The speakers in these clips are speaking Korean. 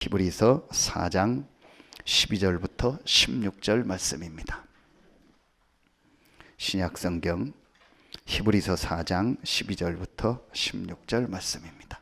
히브리서 4장 12절부터 16절 말씀입니다. 신약성경 히브리서 4장 12절부터 16절 말씀입니다.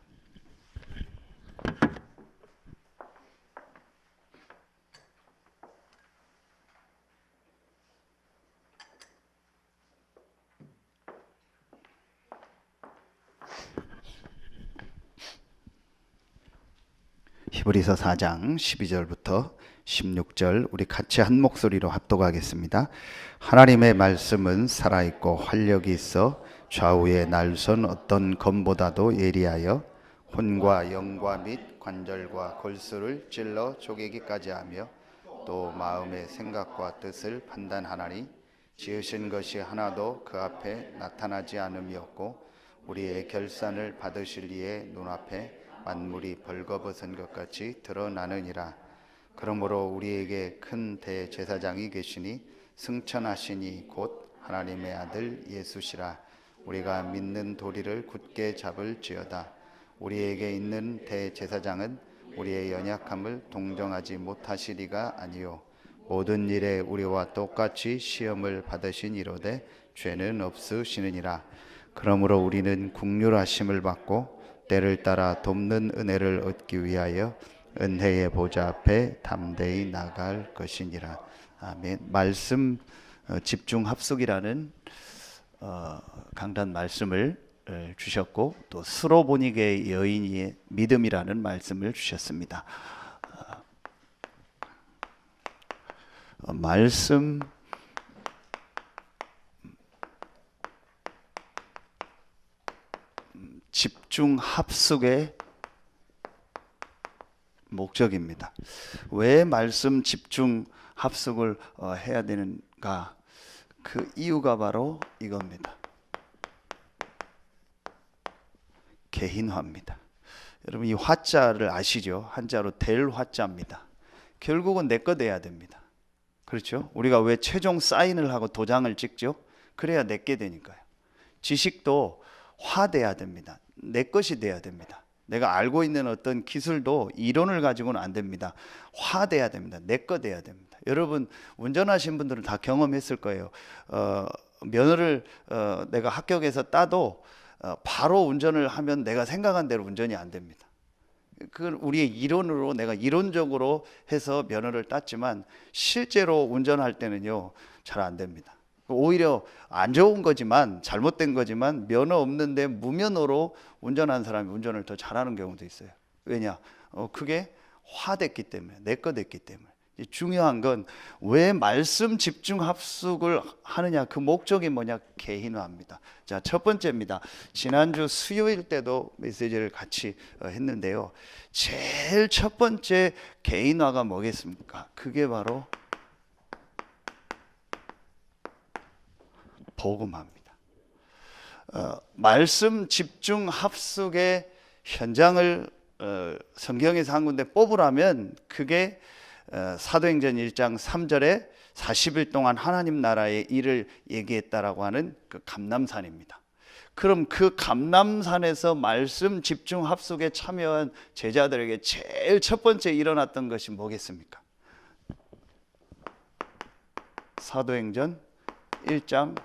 히브리서 4장 12절부터 16절 우리 같이 한 목소리로 합독하겠습니다. 하나님의 말씀은 살아있고 활력이 있어 좌우에 날선 어떤 검보다도 예리하여 혼과 영과 및 관절과 골수를 찔러 쪼개기까지 하며 또 마음의 생각과 뜻을 판단하나니 지으신 것이 하나도 그 앞에 나타나지 않음이 없고 우리의 결산을 받으실 이의 눈앞에 만물이 벌거벗은 것 같이 드러나느니라. 그러므로 우리에게 큰 대제사장이 계시니 승천하시니 곧 하나님의 아들 예수시라. 우리가 믿는 도리를 굳게 잡을지어다. 우리에게 있는 대제사장은 우리의 연약함을 동정하지 못하시리가 아니요 모든 일에 우리와 똑같이 시험을 받으신 이로되 죄는 없으시느니라. 그러므로 우리는 긍휼하심을 받고 때를 따라 돕는 은혜를 얻기 위하여 은혜의 보좌 앞에 담대히 나갈 것이니라. 아멘. 말씀 집중 합숙이라는 강단 말씀을 주셨고 또 스로보니게 여인의 믿음이라는 말씀을 주셨습니다. 말씀 집중 합숙의 목적입니다. 왜 말씀 집중 합숙을 해야 되는가? 그 이유가 바로 이겁니다. 개인화입니다. 여러분 이 화자를 아시죠? 한자로 될 화자입니다. 결국은 내 거 돼야 됩니다. 그렇죠? 우리가 왜 최종 사인을 하고 도장을 찍죠? 그래야 내게 되니까요. 지식도 화돼야 됩니다. 내 것이 돼야 됩니다. 내가 알고 있는 어떤 기술도 이론을 가지고는 안 됩니다. 화돼야 됩니다. 내 거 돼야 됩니다. 여러분 운전하신 분들은 다 경험했을 거예요. 면허를 내가 합격해서 따도 바로 운전을 하면 내가 생각한 대로 운전이 안 됩니다. 그건 우리의 이론으로 내가 이론적으로 해서 면허를 땄지만 실제로 운전할 때는요 잘 안 됩니다. 오히려 안 좋은 거지만 잘못된 거지만 면허 없는데 무면허로 운전하는 사람이 운전을 더 잘하는 경우도 있어요. 왜냐? 그게 화됐기 때문에 내 거 됐기 때문에. 중요한 건 왜 말씀 집중 합숙을 하느냐 그 목적이 뭐냐 개인화입니다. 자, 첫 번째입니다. 지난주 수요일 때도 메시지를 같이 했는데요. 제일 첫 번째 개인화가 뭐겠습니까? 그게 바로 복음화입니다. 말씀 집중 합숙의 현장을 성경에서 한 군데 뽑으라면 그게 사도행전 1장 3절에 40일 동안 하나님 나라의 일을 얘기했다라고 하는 그 감람산입니다. 그럼 그 감람산에서 말씀 집중 합숙에 참여한 제자들에게 제일 첫 번째 일어났던 것이 뭐겠습니까? 사도행전 1장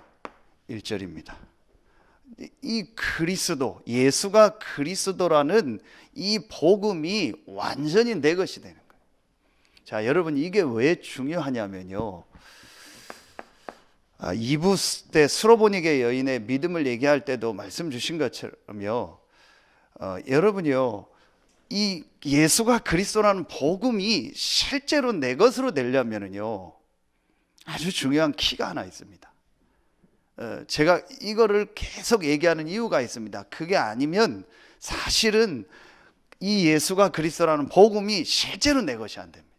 1절입니다. 이 그리스도, 예수가 그리스도라는 이 복음이 완전히 내 것이 되는 거예요. 자, 여러분 이게 왜 중요하냐면요. 2부 때 스로보니게 여인의 믿음을 얘기할 때도 말씀 주신 것처럼요. 여러분요. 이 예수가 그리스도라는 복음이 실제로 내 것으로 되려면은요. 아주 중요한 키가 하나 있습니다. 제가 이거를 계속 얘기하는 이유가 있습니다. 그게 아니면 사실은 이 예수가 그리스도라는 복음이 실제로 내 것이 안 됩니다.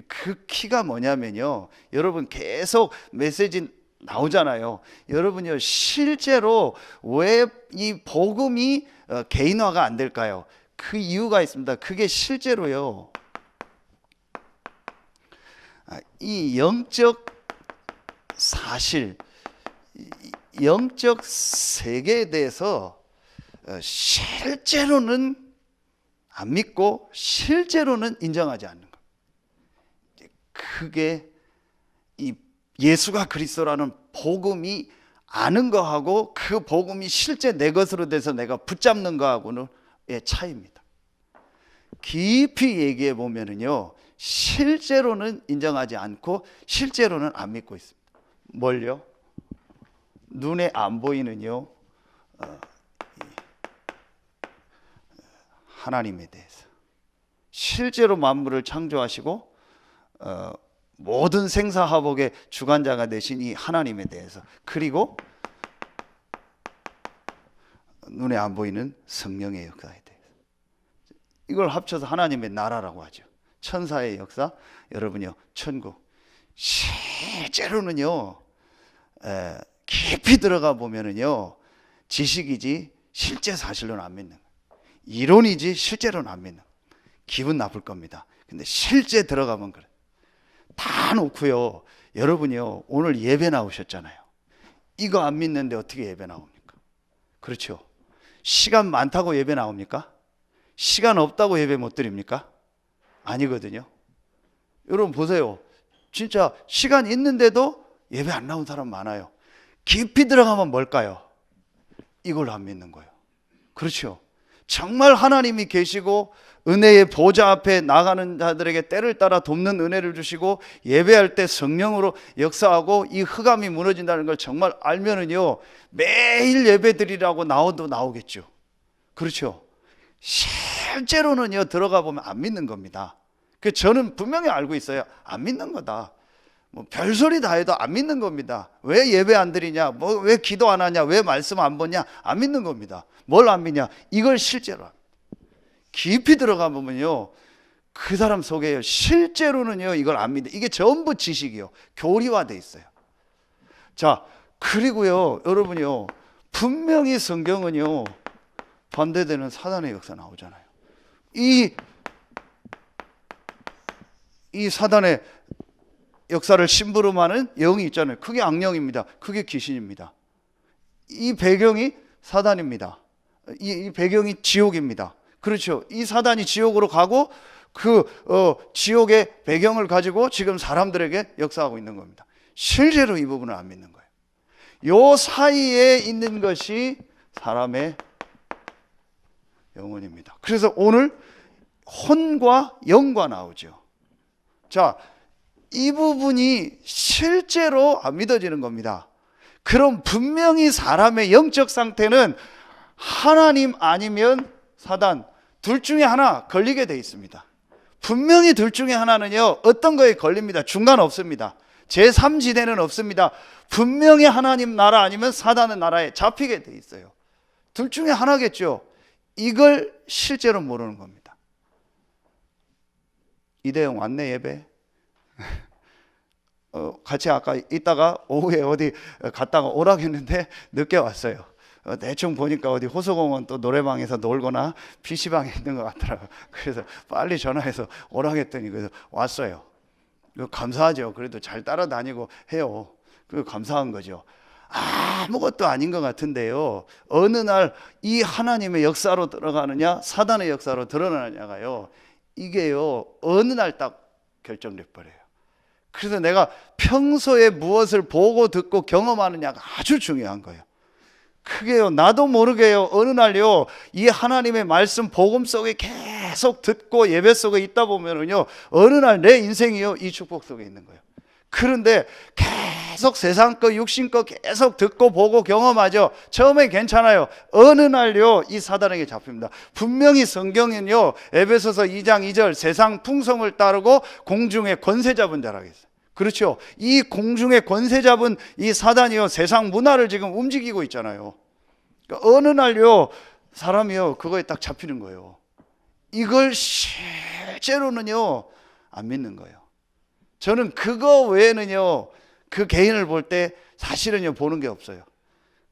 그 키가 뭐냐면요. 여러분 계속 메시지 나오잖아요. 여러분요 실제로 왜 이 복음이 개인화가 안 될까요? 그 이유가 있습니다. 그게 실제로요. 이 영적 사실 영적 세계에 대해서 실제로는 안 믿고 실제로는 인정하지 않는 것. 그게 이 예수가 그리스도라는 복음이 아는 거하고 그 복음이 실제 내 것으로 돼서 내가 붙잡는 거하고는 차이입니다. 깊이 얘기해 보면은요, 실제로는 인정하지 않고 실제로는 안 믿고 있습니다. 뭘요? 눈에 안 보이는요, 하나님에 대해서, 실제로 만물을 창조하시고 모든 생사화복의 주관자가 되신 이 하나님에 대해서, 그리고 눈에 안 보이는 성령의 역사에 대해서, 이걸 합쳐서 하나님의 나라라고 하죠. 천사의 역사, 여러분요, 천국. 실제로는요, 깊이 들어가 보면은요, 지식이지 실제 사실로는 안 믿는 거예요. 이론이지 실제로는 안 믿는 거예요. 기분 나쁠 겁니다. 근데 실제 들어가면 그래. 다 놓고요, 여러분이요, 오늘 예배 나오셨잖아요. 이거 안 믿는데 어떻게 예배 나옵니까? 그렇죠. 시간 많다고 예배 나옵니까? 시간 없다고 예배 못 드립니까? 아니거든요. 여러분 보세요. 진짜 시간 있는데도 예배 안 나온 사람 많아요. 깊이 들어가면 뭘까요? 이걸 안 믿는 거예요. 그렇죠. 정말 하나님이 계시고 은혜의 보좌 앞에 나가는 자들에게 때를 따라 돕는 은혜를 주시고 예배할 때 성령으로 역사하고 이 흑암이 무너진다는 걸 정말 알면은요, 매일 예배 드리라고 나오도 나오겠죠. 그렇죠. 실제로는요, 들어가 보면 안 믿는 겁니다. 그 저는 분명히 알고 있어요. 안 믿는 거다. 뭐 별소리 다 해도 안 믿는 겁니다. 왜 예배 안 드리냐, 뭐 왜 기도 안 하냐, 왜 말씀 안 보냐, 안 믿는 겁니다. 뭘 안 믿냐? 이걸 실제로 깊이 들어가 보면요, 그 사람 속에요, 실제로는요, 이걸 안 믿는, 이게 전부 지식이요, 교리화돼 있어요. 자, 그리고요, 여러분이요, 분명히 성경은요, 반대되는 사단의 역사 나오잖아요. 이 사단의 역사를 심부름하는 영이 있잖아요. 그게 악령입니다. 그게 귀신입니다. 이 배경이 사단입니다. 이 배경이 지옥입니다. 그렇죠. 이 사단이 지옥으로 가고 그 지옥의 배경을 가지고 지금 사람들에게 역사하고 있는 겁니다. 실제로 이 부분을 안 믿는 거예요. 요 사이에 있는 것이 사람의 영혼입니다. 그래서 오늘 혼과 영과 나오죠. 자, 이 부분이 실제로 안 믿어지는 겁니다. 그럼 분명히 사람의 영적 상태는 하나님 아니면 사단, 둘 중에 하나 걸리게 돼 있습니다. 분명히 둘 중에 하나는요, 어떤 거에 걸립니다. 중간 없습니다. 제3지대는 없습니다. 분명히 하나님 나라 아니면 사단의 나라에 잡히게 돼 있어요. 둘 중에 하나겠죠. 이걸 실제로 모르는 겁니다. 이대영 왔네, 예배? 같이 아까 있다가 오후에 어디 갔다가 오라고 했는데 늦게 왔어요. 대충 보니까 어디 호수공원 또 노래방에서 놀거나 PC방에 있는 것 같더라고요. 그래서 빨리 전화해서 오라고 했더니 그래서 왔어요. 감사하죠. 그래도 잘 따라다니고 해요. 그 감사한 거죠. 아무것도 아닌 것 같은데요, 어느 날 이 하나님의 역사로 들어가느냐 사단의 역사로 드러나느냐가요, 이게요 어느 날 딱 결정돼 버려요. 그래서 내가 평소에 무엇을 보고 듣고 경험하느냐가 아주 중요한 거예요. 그게요, 나도 모르게요, 어느 날요, 이 하나님의 말씀 복음 속에 계속 듣고 예배 속에 있다 보면은요, 어느 날 내 인생이요, 이 축복 속에 있는 거예요. 그런데 계속 세상 거 육신 거 계속 듣고 보고 경험하죠. 처음에 괜찮아요. 어느 날요, 이 사단에게 잡힙니다. 분명히 성경은요, 에베소서 2장 2절 세상 풍성을 따르고 공중에 권세 잡은 자라고 했어요. 그렇죠. 이 공중에 권세 잡은 이 사단이요, 세상 문화를 지금 움직이고 있잖아요. 그러니까 어느 날요, 사람이요, 그거에 딱 잡히는 거예요. 이걸 실제로는요, 안 믿는 거예요. 저는 그거 외에는요, 그 개인을 볼 때 사실은요, 보는 게 없어요.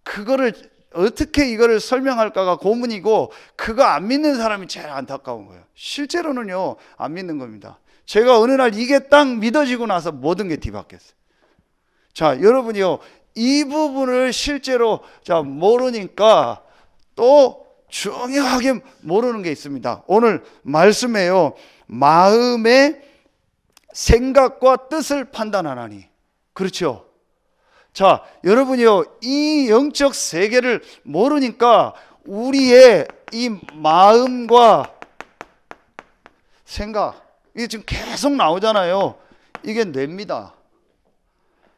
그거를 어떻게 이거를 설명할까가 고문이고, 그거 안 믿는 사람이 제일 안타까운 거예요. 실제로는요, 안 믿는 겁니다. 제가 어느 날 이게 딱 믿어지고 나서 모든 게 뒤바뀌었어요. 자, 여러분이요, 이 부분을 실제로 모르니까 또 중요하게 모르는 게 있습니다. 오늘 말씀에요, 마음의 생각과 뜻을 판단하나니. 그렇죠? 자, 여러분이요, 이 영적 세계를 모르니까 우리의 이 마음과 생각, 이게 지금 계속 나오잖아요. 이게 뇌입니다.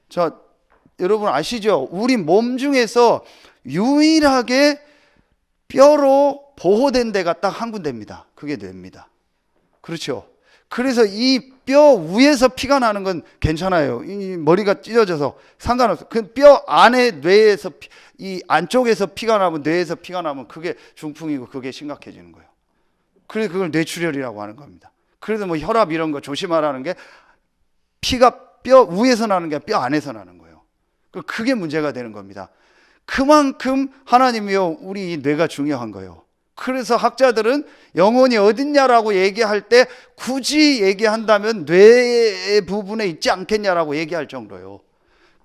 자, 여러분 아시죠? 우리 몸 중에서 유일하게 뼈로 보호된 데가 딱 한 군데입니다. 그게 뇌입니다. 그렇죠? 그래서 이 뼈 위에서 피가 나는 건 괜찮아요. 이 머리가 찢어져서 상관없어요. 그 뼈 안에 뇌에서 이 안쪽에서 피가 나면, 뇌에서 피가 나면 그게 중풍이고 그게 심각해지는 거예요. 그래서 그걸 뇌출혈이라고 하는 겁니다. 그래서 뭐 혈압 이런 거 조심하라는 게, 피가 뼈 위에서 나는 게 뼈 안에서 나는 거예요. 그게 문제가 되는 겁니다. 그만큼 하나님이요, 우리 이 뇌가 중요한 거예요. 그래서 학자들은 영혼이 어딨냐라고 얘기할 때 굳이 얘기한다면 뇌 부분에 있지 않겠냐라고 얘기할 정도예요.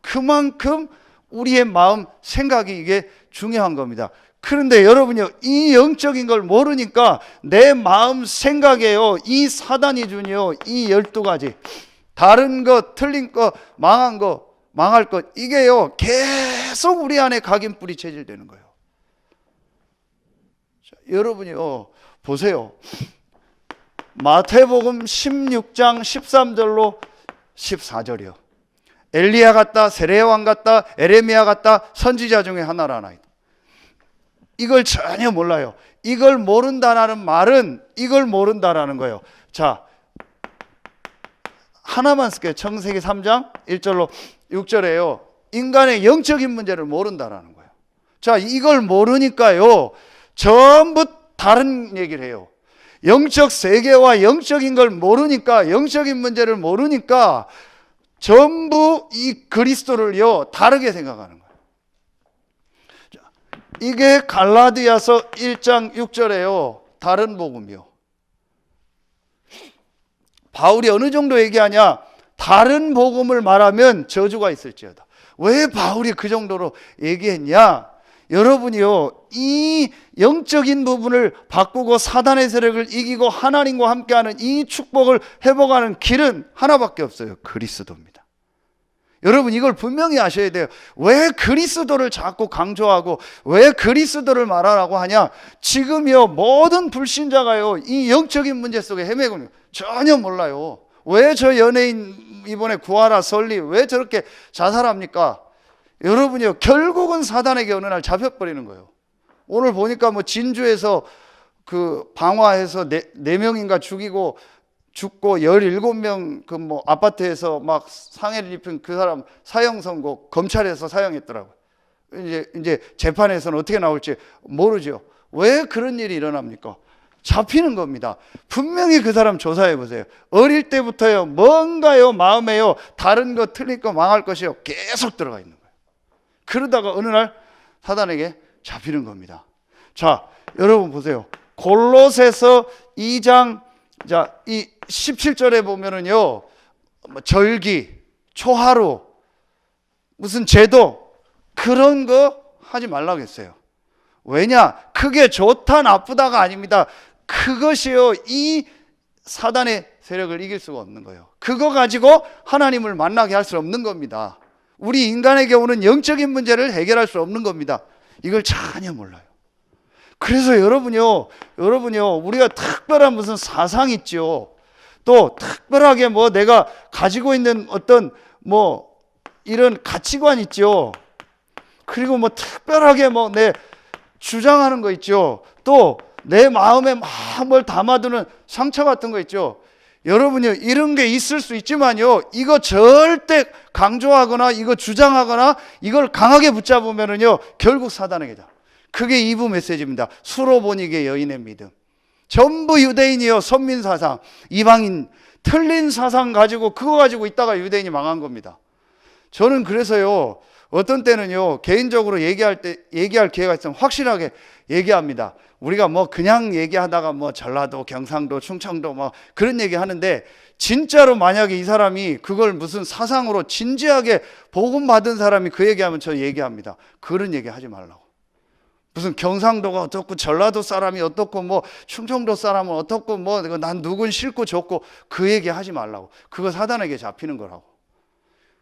그만큼 우리의 마음, 생각이 이게 중요한 겁니다. 그런데 여러분요, 이 영적인 걸 모르니까 내 마음 생각에요, 이 사단이 준요, 이 12가지 다른 것, 틀린 것, 망한 것, 망할 것, 이게요 계속 우리 안에 각인뿌리 체질되는 거예요. 자, 여러분이요 보세요. 마태복음 16장 13절로 14절이요. 엘리야 같다, 세례 왕 같다, 에레미야 같다, 선지자 중에 하나라나이다. 이걸 전혀 몰라요. 이걸 모른다라는 말은 이걸 모른다라는 거예요. 자, 하나만 쓸게요. 청세기 3장 1절로 6절에요. 인간의 영적인 문제를 모른다라는 거예요. 자, 이걸 모르니까요, 전부 다른 얘기를 해요. 영적 세계와 영적인 걸 모르니까, 영적인 문제를 모르니까 전부 이 그리스도를요 다르게 생각하는 거예요. 자, 이게 갈라디아서 1장 6절에요 다른 복음이요. 바울이 어느 정도 얘기하냐? 다른 복음을 말하면 저주가 있을지어다. 왜 바울이 그 정도로 얘기했냐? 여러분이요, 이 영적인 부분을 바꾸고 사단의 세력을 이기고 하나님과 함께하는 이 축복을 회복하는 길은 하나밖에 없어요. 그리스도입니다. 여러분, 이걸 분명히 아셔야 돼요. 왜 그리스도를 자꾸 강조하고 왜 그리스도를 말하라고 하냐? 지금요 모든 불신자가요 이 영적인 문제 속에 헤매고 있는, 전혀 몰라요. 왜 저 연예인 이번에 구하라 설리 왜 저렇게 자살합니까? 여러분이요, 결국은 사단에게 어느 날 잡혀버리는 거예요. 오늘 보니까 뭐 진주에서 그 방화해서 네 명인가 죽고 17명 그 뭐 아파트에서 막 상해를 입힌 그 사람 사형 선고 검찰에서 사형했더라고요. 이제 재판에서는 어떻게 나올지 모르죠. 왜 그런 일이 일어납니까? 잡히는 겁니다. 분명히 그 사람 조사해 보세요. 어릴 때부터요 뭔가요 마음에요 다른 거, 틀린 거, 망할 것이요 계속 들어가 있는 거예요. 그러다가 어느 날 사단에게 잡히는 겁니다. 자, 여러분 보세요. 골로새서 2장 자, 이 17절에 보면은요, 절기, 초하루, 무슨 제도, 그런 거 하지 말라고 했어요. 왜냐? 그게 좋다, 나쁘다가 아닙니다. 그것이요, 이 사단의 세력을 이길 수가 없는 거예요. 그거 가지고 하나님을 만나게 할 수 없는 겁니다. 우리 인간에게 오는 영적인 문제를 해결할 수 없는 겁니다. 이걸 전혀 몰라요. 그래서 여러분요, 우리가 특별한 무슨 사상 있죠. 또 특별하게 뭐 내가 가지고 있는 어떤 뭐 이런 가치관 있죠. 그리고 뭐 특별하게 뭐 내 주장하는 거 있죠. 또 내 마음에 막 뭘 담아두는 상처 같은 거 있죠. 여러분요, 이런 게 있을 수 있지만요, 이거 절대 강조하거나 이거 주장하거나 이걸 강하게 붙잡으면은요 결국 사단에게 잡혀요. 그게 2부 메시지입니다. 수로보니게 여인의 믿음. 전부 유대인이요, 선민 사상, 이방인, 틀린 사상 가지고 그거 가지고 있다가 유대인이 망한 겁니다. 저는 그래서요, 어떤 때는요, 개인적으로 얘기할 기회가 있으면 확실하게 얘기합니다. 우리가 뭐 그냥 얘기하다가 뭐 전라도, 경상도, 충청도 뭐 그런 얘기 하는데, 진짜로 만약에 이 사람이 그걸 무슨 사상으로 진지하게 복음 받은 사람이 그 얘기하면 저 얘기합니다. 그런 얘기 하지 말라고. 무슨 경상도가 어떻고 전라도 사람이 어떻고 뭐 충청도 사람은 어떻고 뭐 난 누군 싫고 좋고 그 얘기 하지 말라고. 그거 사단에게 잡히는 거라고.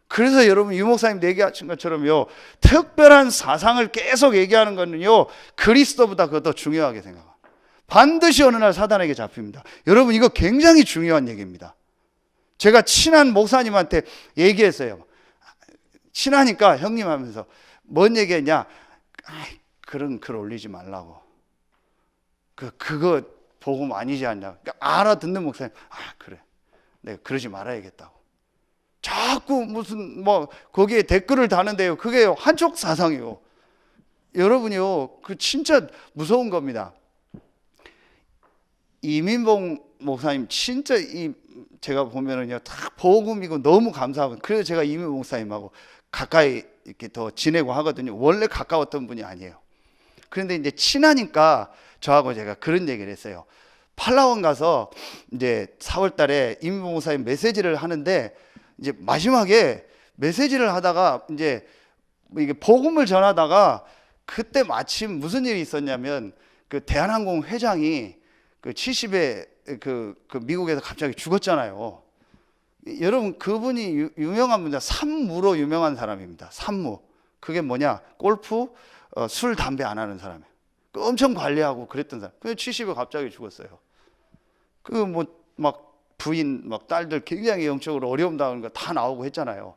그래서 여러분 유 목사님 얘기하신 것처럼요, 특별한 사상을 계속 얘기하는 거는요, 그리스도보다 그거 더 중요하게 생각합니다. 반드시 어느 날 사단에게 잡힙니다. 여러분 이거 굉장히 중요한 얘기입니다. 제가 친한 목사님한테 얘기했어요. 친하니까 형님 하면서 뭔 얘기했냐? 그런 글 올리지 말라고. 그거 복음 아니지 않냐? 그러니까 알아듣는 목사님, 그래, 내가 그러지 말아야겠다고. 자꾸 무슨 뭐 거기에 댓글을 다는데요, 그게 한쪽 사상이요. 여러분이요, 그 진짜 무서운 겁니다. 이민봉 목사님 진짜 제가 보면은요, 다 복음이고 너무 감사하고, 그래서 제가 이민봉 목사님하고 가까이 이렇게 더 지내고 하거든요. 원래 가까웠던 분이 아니에요. 그런데 이제 친하니까 저하고 제가 그런 얘기를 했어요. 팔라원 가서 이제 4월 달에 이민봉 목사님 메시지를 하는데, 이제 마지막에 메시지를 하다가 이제 이게 복음을 전하다가 그때 마침 무슨 일이 있었냐면, 그 대한항공 회장이 그 70에 그 미국에서 갑자기 죽었잖아요. 여러분 그분이 유명한 분이다. 산무로 유명한 사람입니다. 산무. 그게 뭐냐? 골프, 술, 담배 안 하는 사람이에요. 엄청 관리하고 그랬던 사람. 근데 70에 갑자기 죽었어요. 그 뭐 막 부인, 막 딸들 굉장히 영적으로 어려움 당하는 거 다 나오고 했잖아요.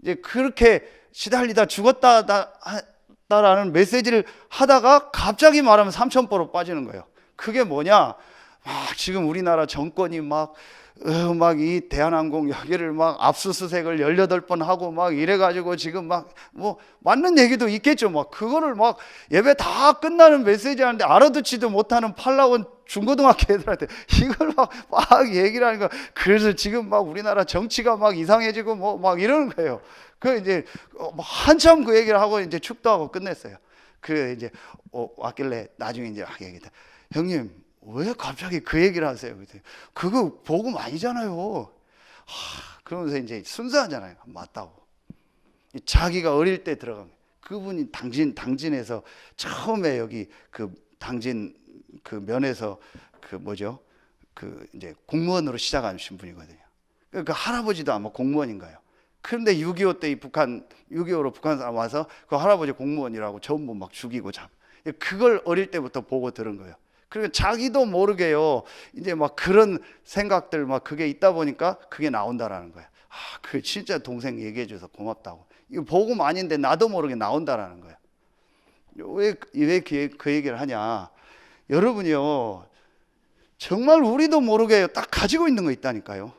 이제 그렇게 시달리다 죽었다라는 메시지를 하다가 갑자기 말하면 삼천포로 빠지는 거예요. 그게 뭐냐? 지금 우리나라 정권이 막 이 대한항공 여기를 막 압수수색을 18번 하고 막 이래가지고 지금 막 뭐 맞는 얘기도 있겠죠. 막 그거를 막 예배 다 끝나는 메시지 하는데 알아듣지도 못하는 팔라원 중고등학교 애들한테 이걸 막 얘기를 하는 거. 그래서 지금 막 우리나라 정치가 막 이상해지고 뭐 막 이러는 거예요. 그 이제 한참 그 얘기를 하고 이제 축도하고 끝냈어요. 그 이제 왔길래 나중에 이제 얘기했다. 형님, 왜 갑자기 그 얘기를 하세요? 그거 복음 아니잖아요. 그러면서 이제 순수하잖아요. 맞다고. 자기가 어릴 때 들어간 그분이 당진에서 처음에 여기 그 당진 그 면에서 그 뭐죠? 그 이제 공무원으로 시작하신 분이거든요. 그 할아버지도 아마 공무원인가요? 그런데 6.25 때 6.25로 북한 사람 와서 그 할아버지 공무원이라고 전부 막 죽이고 그걸 어릴 때부터 보고 들은 거예요. 그리고 자기도 모르게요, 이제 막 그런 생각들 막 그게 있다 보니까 그게 나온다라는 거예요. 그 진짜 동생 얘기해줘서 고맙다고. 이거 복음 아닌데 나도 모르게 나온다라는 거예요. 왜 그 얘기를 하냐? 여러분이요, 정말 우리도 모르게 딱 가지고 있는 거 있다니까요.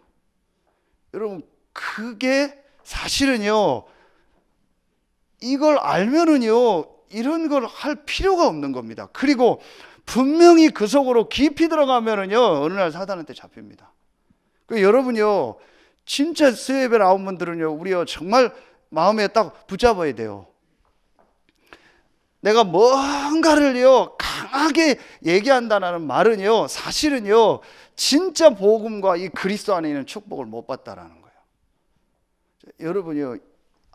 여러분, 그게 사실은요, 이걸 알면은요, 이런 걸 할 필요가 없는 겁니다. 그리고 분명히 그 속으로 깊이 들어가면은요, 어느 날 사단한테 잡힙니다. 여러분요, 진짜 수요예배 나온 분들은요, 우리요 정말 마음에 딱 붙잡아야 돼요. 내가 뭔가를요 강하게 얘기한다는 말은요, 사실은요 진짜 복음과 이 그리스도 안에 있는 축복을 못 받다라는 거예요. 여러분요,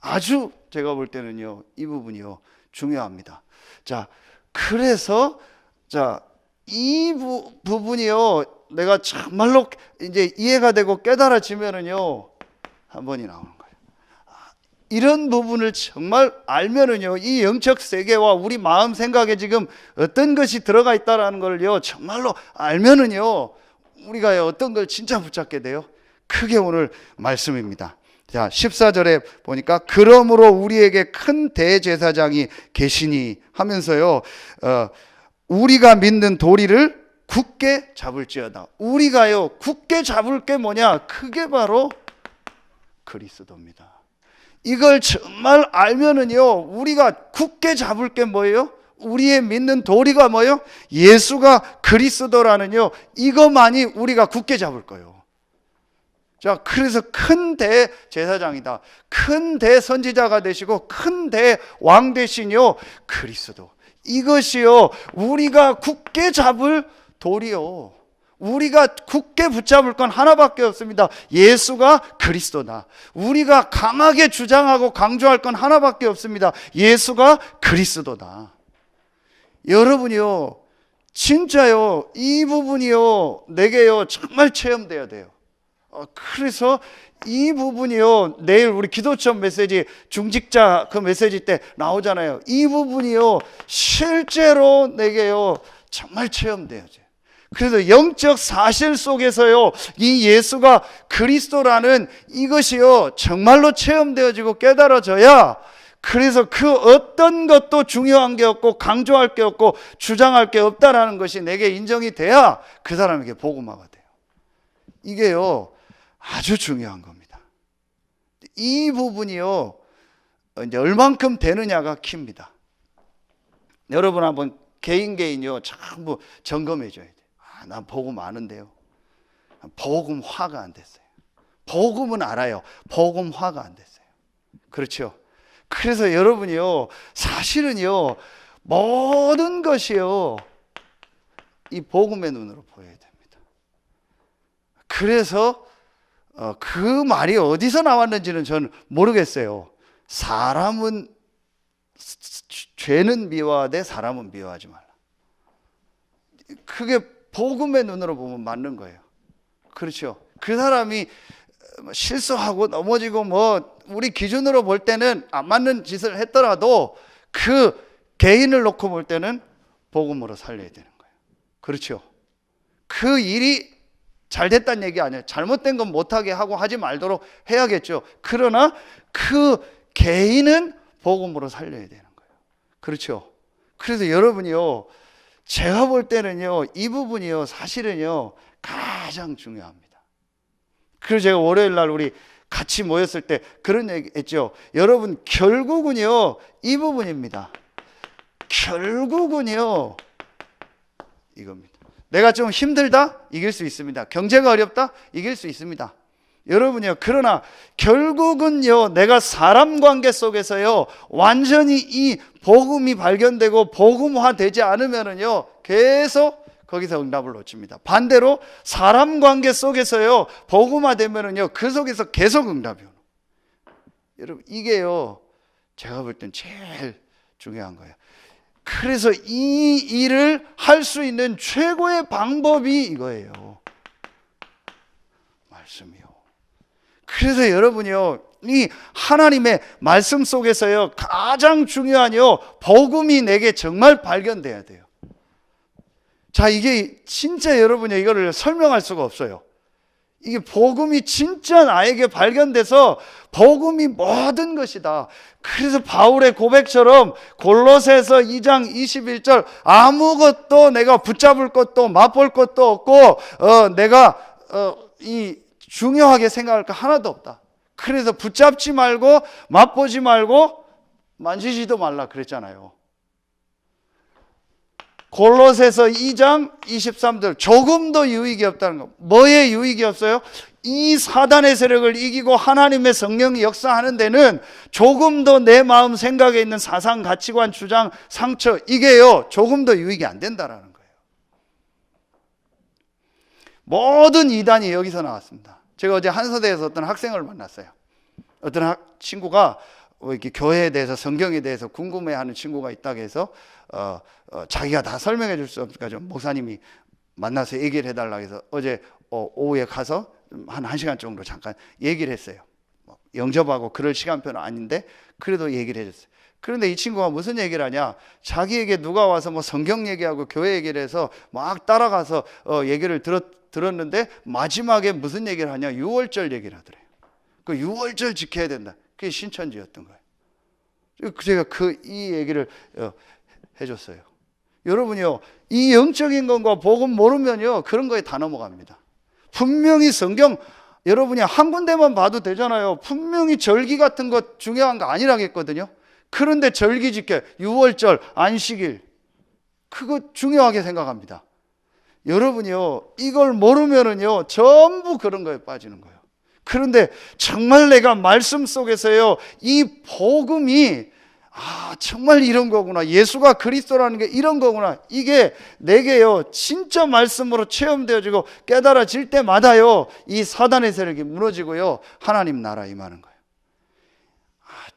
아주 제가 볼 때는요, 이 부분이요 중요합니다. 자, 그래서 이 부분이요, 내가 정말로 이제 이해가 되고 깨달아지면은요, 한 번이 나오는 거예요. 이런 부분을 정말 알면은요, 이 영적 세계와 우리 마음 생각에 지금 어떤 것이 들어가 있다라는 걸요, 정말로 알면은요, 우리가 어떤 걸 진짜 붙잡게 돼요. 크게 오늘 말씀입니다. 자, 14절에 보니까 그러므로 우리에게 큰 대제사장이 계시니 하면서요, 우리가 믿는 도리를 굳게 잡을지어다. 우리가요 굳게 잡을 게 뭐냐? 그게 바로 그리스도입니다. 이걸 정말 알면은요, 우리가 굳게 잡을 게 뭐예요? 우리의 믿는 도리가 뭐예요? 예수가 그리스도라는요, 이것만이 우리가 굳게 잡을 거예요. 자, 그래서 큰 대제사장이다, 큰 대선지자가 되시고 큰 대왕 되시니요 그리스도. 이것이요 우리가 굳게 잡을 도리요, 우리가 굳게 붙잡을 건 하나밖에 없습니다. 예수가 그리스도다. 우리가 강하게 주장하고 강조할 건 하나밖에 없습니다. 예수가 그리스도다. 여러분이요, 진짜요, 이 부분이요, 내게요, 정말 체험돼야 돼요. 그래서 이 부분이요, 내일 우리 기도처 메시지, 중직자 그 메시지 때 나오잖아요. 이 부분이요, 실제로 내게요, 정말 체험돼야죠. 그래서 영적 사실 속에서요, 이 예수가 그리스도라는 이것이요, 정말로 체험되어지고 깨달아져야, 그래서 그 어떤 것도 중요한 게 없고 강조할 게 없고 주장할 게 없다라는 것이 내게 인정이 돼야 그 사람에게 복음화가 돼요. 이게요, 아주 중요한 겁니다. 이 부분이요, 이제 얼만큼 되느냐가 키입니다. 여러분 한번 개인요, 전부 점검해 줘야 돼요. 난 복음 아는데요, 복음화가 안 됐어요. 복음은 알아요. 복음화가 안 됐어요. 그렇죠? 그래서 여러분이요, 사실은요, 모든 것이요, 이 복음의 눈으로 보여야 됩니다. 그래서 그 말이 어디서 나왔는지는 저는 모르겠어요. 사람은, 죄는 미워하되 사람은 미워하지 말라. 그게 복음의 눈으로 보면 맞는 거예요. 그렇죠? 그 사람이 실수하고 넘어지고 뭐 우리 기준으로 볼 때는 안 맞는 짓을 했더라도 그 개인을 놓고 볼 때는 복음으로 살려야 되는 거예요. 그렇죠? 그 일이 잘 됐다는 얘기 아니에요. 잘못된 건 못하게 하고 하지 말도록 해야겠죠. 그러나 그 개인은 복음으로 살려야 되는 거예요. 그렇죠? 그래서 여러분이요, 제가 볼 때는요, 이 부분이요, 사실은요, 가장 중요합니다. 그래서 제가 월요일 날 우리 같이 모였을 때 그런 얘기 했죠. 여러분, 결국은요, 이 부분입니다. 결국은요, 이겁니다. 내가 좀 힘들다? 이길 수 있습니다. 경제가 어렵다? 이길 수 있습니다. 여러분요, 그러나 결국은요, 내가 사람 관계 속에서요, 완전히 이 복음이 발견되고 복음화 되지 않으면은요, 계속 거기서 응답을 놓칩니다. 반대로 사람 관계 속에서요, 복음화 되면은요, 그 속에서 계속 응답이 오는. 여러분, 이게요, 제가 볼 땐 제일 중요한 거예요. 그래서 이 일을 할 수 있는 최고의 방법이 이거예요. 말씀이요. 그래서 여러분이요, 이 하나님의 말씀 속에서요, 가장 중요한요, 복음이 내게 정말 발견돼야 돼요. 자, 이게 진짜 여러분이 이거를 설명할 수가 없어요. 이게 복음이 진짜 나에게 발견돼서 복음이 모든 것이다. 그래서 바울의 고백처럼 골로새서 2장 21절, 아무것도 내가 붙잡을 것도 맛볼 것도 없고 내가 이 중요하게 생각할 거 하나도 없다. 그래서 붙잡지 말고 맛보지 말고 만지지도 말라 그랬잖아요. 골로새서 2장 23절, 조금도 유익이 없다는 거. 뭐에 유익이 없어요? 이 사단의 세력을 이기고 하나님의 성령이 역사하는 데는 조금도 내 마음 생각에 있는 사상, 가치관, 주장, 상처, 이게요, 조금도 유익이 안 된다라는 거예요. 모든 이단이 여기서 나왔습니다. 제가 어제 한서대에서 어떤 학생을 만났어요. 어떤 친구가 이렇게 교회에 대해서, 성경에 대해서 궁금해하는 친구가 있다고 해서 자기가 다 설명해 줄 수 없으니까 좀 목사님이 만나서 얘기를 해달라고 해서 어제 오후에 가서 한 1시간 정도 잠깐 얘기를 했어요. 영접하고 그럴 시간표는 아닌데 그래도 얘기를 해줬어요. 그런데 이 친구가 무슨 얘기를 하냐, 자기에게 누가 와서 뭐 성경 얘기하고 교회 얘기를 해서 막 따라가서 얘기를 들었는데 마지막에 무슨 얘기를 하냐, 유월절 얘기를 하더래요. 그 유월절 지켜야 된다. 그게 신천지였던 거예요. 제가 이 얘기를 해줬어요. 여러분요, 이 영적인 것과 복음 모르면요, 그런 거에 다 넘어갑니다. 분명히 성경 여러분이 한 군데만 봐도 되잖아요. 분명히 절기 같은 것 중요한 거 아니라겠거든요. 그런데 절기 지켜, 유월절, 안식일, 그거 중요하게 생각합니다. 여러분이요, 이걸 모르면은요, 전부 그런 거에 빠지는 거예요. 그런데 정말 내가 말씀 속에서요, 이 복음이 정말 이런 거구나, 예수가 그리스도라는 게 이런 거구나, 이게 내게요 진짜 말씀으로 체험되어지고 깨달아질 때마다요, 이 사단의 세력이 무너지고요, 하나님 나라 임하는 거예요.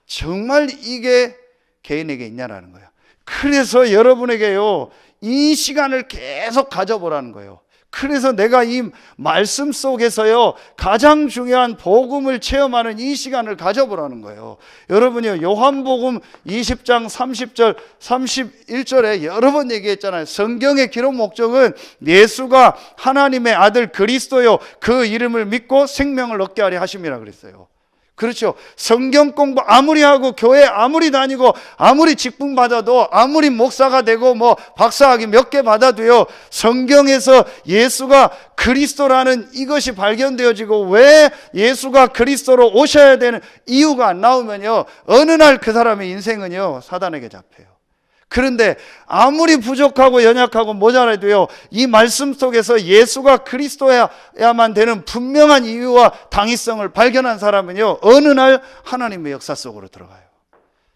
정말 이게 개인에게 있냐라는 거예요. 그래서 여러분에게요, 이 시간을 계속 가져보라는 거예요. 그래서 내가 이 말씀 속에서요, 가장 중요한 복음을 체험하는 이 시간을 가져보라는 거예요. 여러분이요, 요한복음 20장 30절 31절에 여러 번 얘기했잖아요. 성경의 기록 목적은 예수가 하나님의 아들 그리스도요, 그 이름을 믿고 생명을 얻게 하려 하심이라 그랬어요. 그렇죠. 성경 공부 아무리 하고 교회 아무리 다니고 아무리 직분 받아도 아무리 목사가 되고 뭐 박사학위 몇 개 받아도요, 성경에서 예수가 그리스도라는 이것이 발견되어지고 왜 예수가 그리스도로 오셔야 되는 이유가 안 나오면요, 어느 날 그 사람의 인생은요 사단에게 잡혀요. 그런데 아무리 부족하고 연약하고 모자라도요, 이 말씀 속에서 예수가 그리스도야만 되는 분명한 이유와 당위성을 발견한 사람은요, 어느 날 하나님의 역사 속으로 들어가요.